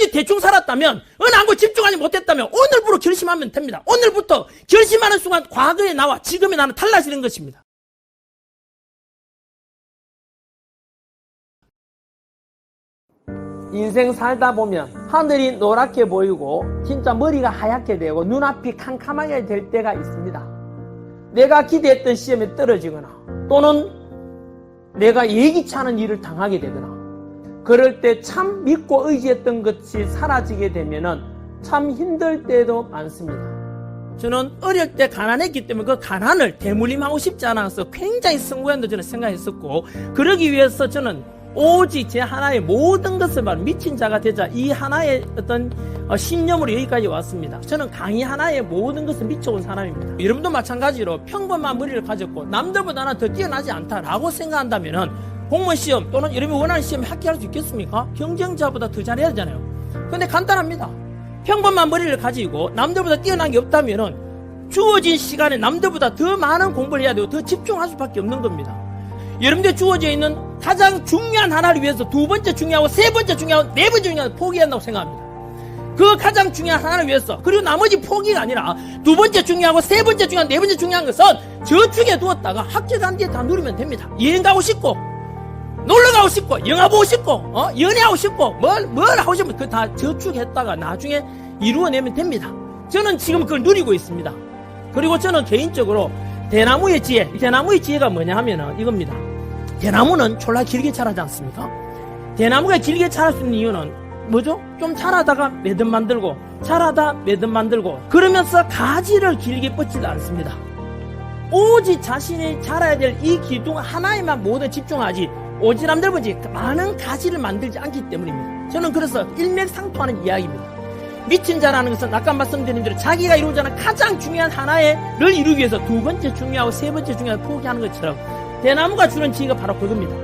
지금까지 대충 살았다면, 어느 한 곳 집중하지 못했다면 오늘부로 결심하면 됩니다. 오늘부터 결심하는 순간 과거의 나와 지금의 나는 달라지는 것입니다. 인생 살다 보면 하늘이 노랗게 보이고 진짜 머리가 하얗게 되고 눈앞이 캄캄하게 될 때가 있습니다. 내가 기대했던 시험에 떨어지거나 또는 내가 예기치 않은 일을 당하게 되거나 그럴 때 참 믿고 의지했던 것이 사라지게 되면은 참 힘들 때도 많습니다. 저는 어릴 때 가난했기 때문에 그 가난을 대물림하고 싶지 않아서 굉장히 성공한다 저는 생각했었고, 그러기 위해서 저는 오직 제 하나의 모든 것을 말 미친 자가 되자 이 하나의 어떤 신념으로 여기까지 왔습니다. 저는 강의 하나의 모든 것을 미쳐온 사람입니다. 여러분도 마찬가지로 평범한 머리를 가졌고 남들보다 나는 더 뛰어나지 않다라고 생각한다면은 공무원 시험 또는 여러분이 원하는 시험에 합격할 수 있겠습니까? 경쟁자보다 더 잘해야 되잖아요. 근데 간단합니다. 평범한 머리를 가지고 남들보다 뛰어난 게 없다면은 주어진 시간에 남들보다 더 많은 공부를 해야 되고 더 집중할 수밖에 없는 겁니다. 여러분들 주어져 있는 가장 중요한 하나를 위해서 두 번째 중요하고 세 번째 중요하고 네 번째 중요하고 포기한다고 생각합니다. 그 가장 중요한 하나를 위해서, 그리고 나머지 포기가 아니라 두 번째 중요하고 세 번째 중요한 네 번째 중요한 것은 저축해 두었다가 합격한 뒤에 다 누리면 됩니다. 여행 가고 싶고 놀러 가고 싶고 영화 보고 싶고 연애하고 싶고 뭘 하고 싶으면 그거 다 저축했다가 나중에 이루어내면 됩니다. 저는 지금 그걸 누리고 있습니다. 그리고 저는 개인적으로 대나무의 지혜가 뭐냐 하면은 이겁니다. 대나무는 졸라 길게 자라지 않습니까? 대나무가 길게 자랄 수 있는 이유는 뭐죠? 좀 자라다가 매듭 만들고 자라다 매듭 만들고 그러면서 가지를 길게 뻗지도 않습니다. 오직 자신이 자라야 될 이 기둥 하나에만 모두 집중하지 오지랖 많은 가지를 만들지 않기 때문입니다. 저는 그래서 일맥상통하는 이야기입니다. 미친 자라는 것은 아까 말씀드린 대로 자기가 이루고자 하는 가장 중요한 하나를 이루기 위해서 두 번째 중요하고 세 번째 중요하고 포기하는 것처럼 대나무가 주는 지혜가 바로 그겁니다.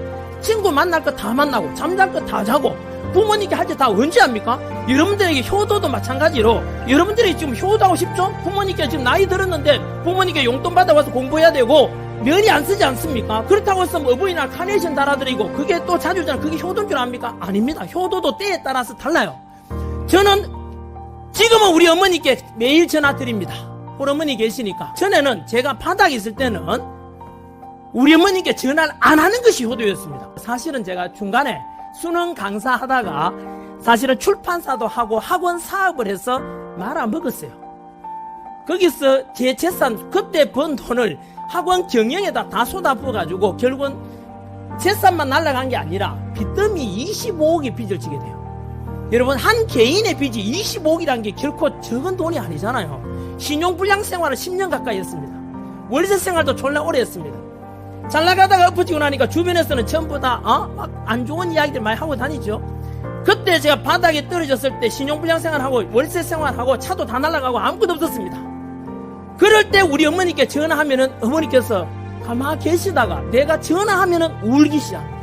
친구 만날 거 다 만나고 잠잘 거 다 자고 부모님께 할 때 다 언제 합니까? 여러분들에게 효도도 마찬가지로 여러분들이 지금 효도하고 싶죠? 부모님께 지금 나이 들었는데 부모님께 용돈 받아와서 공부해야 되고 면이 안 쓰지 않습니까? 그렇다고 해서 뭐 어버이날 카네이션 달아드리고 그게 또 자주잖아. 그게 효도인 줄 압니까? 아닙니다. 효도도 때에 따라서 달라요. 저는 지금은 우리 어머니께 매일 전화 드립니다. 우리 어머니 계시니까. 전에는 제가 바닥에 있을 때는 우리 어머니께 전화를 안 하는 것이 효도였습니다. 사실은 제가 중간에 수능 강사하다가 사실은 출판사도 하고 학원 사업을 해서 말아먹었어요. 거기서 제 재산, 그때 번 돈을 학원 경영에다 다 쏟아부어가지고 결국은 재산만 날아간 게 아니라 빚더미 25억의 빚을 지게 돼요. 여러분, 한 개인의 빚이 25억이라는 게 결코 적은 돈이 아니잖아요. 신용불량 생활을 10년 가까이 했습니다. 월세 생활도 졸라 오래 했습니다. 잘 나가다가 엎어지고 나니까 주변에서는 전부 다 막 안 좋은 이야기들 많이 하고 다니죠. 그때 제가 바닥에 떨어졌을 때 신용불량 생활하고 월세 생활하고 차도 다 날아가고 아무것도 없었습니다. 그럴 때 우리 어머니께 전화하면은 어머니께서 가만히 계시다가 내가 전화하면은 울기 시작합니다.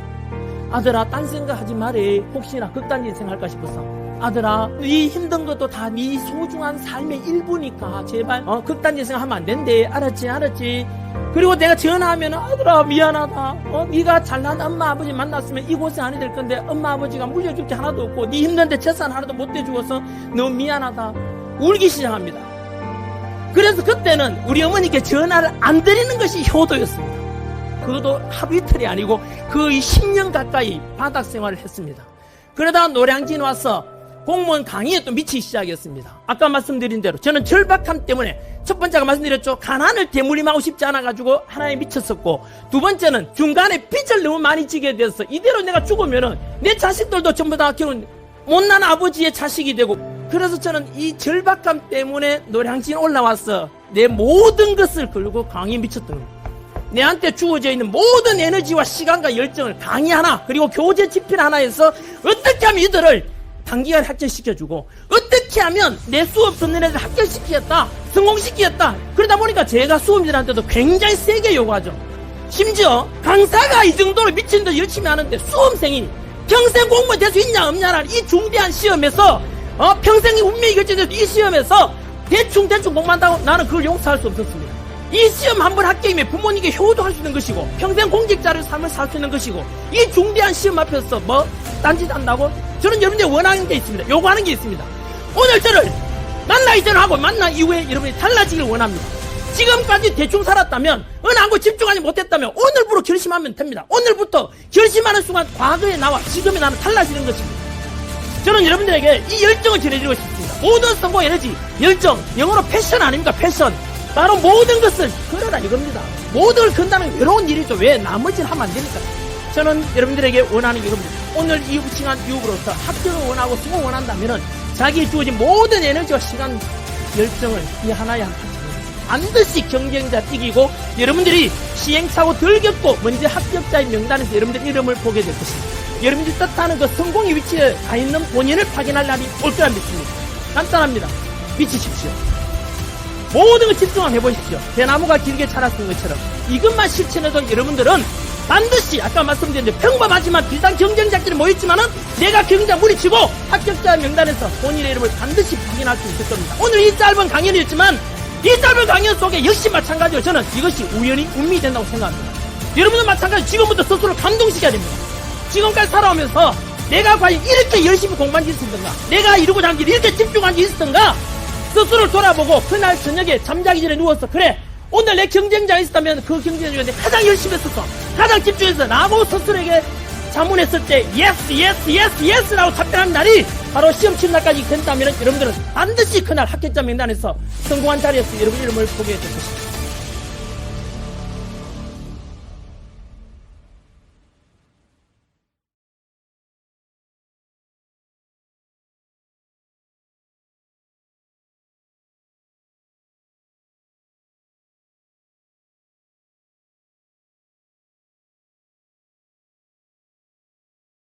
아들아, 딴 생각하지 말해. 혹시나 극단적인 생각할까 싶어서. 아들아, 네 힘든 것도 다 네 소중한 삶의 일부니까 제발 극단적인 생각하면 안 된대. 알았지? 그리고 내가 전화하면 아들아 미안하다. 네가 잘난 엄마 아버지 만났으면 이곳에 아니 될 건데 엄마 아버지가 물려줄 게 하나도 없고 네 힘든데 재산 하나도 못 대주어서 너무 미안하다. 울기 시작합니다. 그래서 그때는 우리 어머니께 전화를 안 드리는 것이 효도였습니다. 그것도 하루 이틀이 아니고 거의 10년 가까이 바닥 생활을 했습니다. 그러다가 노량진 와서 공무원 강의에 또 미치기 시작했습니다. 아까 말씀드린 대로 저는 절박함 때문에 첫 번째가 말씀드렸죠. 가난을 대물림하고 싶지 않아가지고 하나에 미쳤었고, 두 번째는 중간에 빚을 너무 많이 지게 돼서 이대로 내가 죽으면은 내 자식들도 전부 다 결혼 못난 아버지의 자식이 되고, 그래서 저는 이 절박감 때문에 노량진 올라와서 내 모든 것을 걸고 강의에 미쳤던 겁니다. 내한테 주어져 있는 모든 에너지와 시간과 열정을 강의 하나 그리고 교재 집필 하나에서 어떻게 하면 이들을 단기간에 합격시켜주고 어떻게 하면 내 수업 듣는 애들 합격시키겠다, 성공시키겠다. 그러다 보니까 제가 수험생들한테도 굉장히 세게 요구하죠. 심지어 강사가 이 정도로 미친 듯 열심히 하는데 수험생이 평생 공무원 될 수 있냐 없냐라는 이 중대한 시험에서 평생의 운명이 결정된 이 시험에서 대충 공부한다고 나는 그걸 용서할 수 없었습니다. 이 시험 한 번 합격이면 부모님께 효도할 수 있는 것이고 평생 공직자를 삶을 살 수 있는 것이고 이 중대한 시험 앞에서 딴짓한다고? 저는 여러분들이 원하는 게 있습니다. 요구하는 게 있습니다. 오늘 저를 만나기 전하고 만난 이후에 여러분이 달라지길 원합니다. 지금까지 대충 살았다면 어느 한 곳 집중하지 못했다면 오늘부터 결심하면 됩니다. 오늘부터 결심하는 순간 과거에 나와 지금의 나는 달라지는 것입니다. 저는 여러분들에게 이 열정을 전해드리고 싶습니다. 모든 성공 에너지, 열정, 영어로 패션 아닙니까? 패션. 바로 모든 것을 걸어라 이겁니다. 모든 걸 건다는 건 외로운 일이죠. 왜? 나머지를 하면 안 되니까. 저는 여러분들에게 원하는 게 이겁니다. 오늘 이 시간 유업으로서 합격을 원하고 성공을 원한다면 자기에 주어진 모든 에너지와 시간, 열정을 이 하나에 합치고 반드시 경쟁자 이기고 여러분들이 시행착오 덜 겪고 먼저 합격자의 명단에서 여러분들 이름을 보게 될 것입니다. 여러분들이 뜻하는 그 성공의 위치에 가 있는 본인을 확인할 날이 올 거라 믿습니다. 간단합니다. 미치십시오. 모든 걸 집중을 해보십시오. 대나무가 길게 자랐던 것처럼 이것만 실천해도 여러분들은 반드시 아까 말씀드렸는데 평범하지만 비슷한 경쟁자끼리 모였지만은 내가 경쟁자 무리치고 합격자 명단에서 본인의 이름을 반드시 확인할 수 있을 겁니다. 오늘 이 짧은 강연이었지만 이 짧은 강연 속에 역시 마찬가지로 저는 이것이 우연히 운명이 된다고 생각합니다. 여러분은 마찬가지로 지금부터 스스로를 감동시켜야 됩니다. 지금까지 살아오면서 내가 과연 이렇게 열심히 공부한 게 있었던가, 내가 이루고자 하는 게 이렇게 집중한 게 있었던가, 스스로를 돌아보고 그날 저녁에 잠자기 전에 누워서 그래 오늘 내 경쟁자가 있었다면 그 경쟁자 중에 가장 열심히 했었어, 가장 집중해서 라고 스스로에게 자문했을 때 예스 라고 답변하는 날이 바로 시험 치는 날까지 된다면 여러분들은 반드시 그날 합격자 명단에서 성공한 자리에서 여러분 이름을 보게 될 것입니다.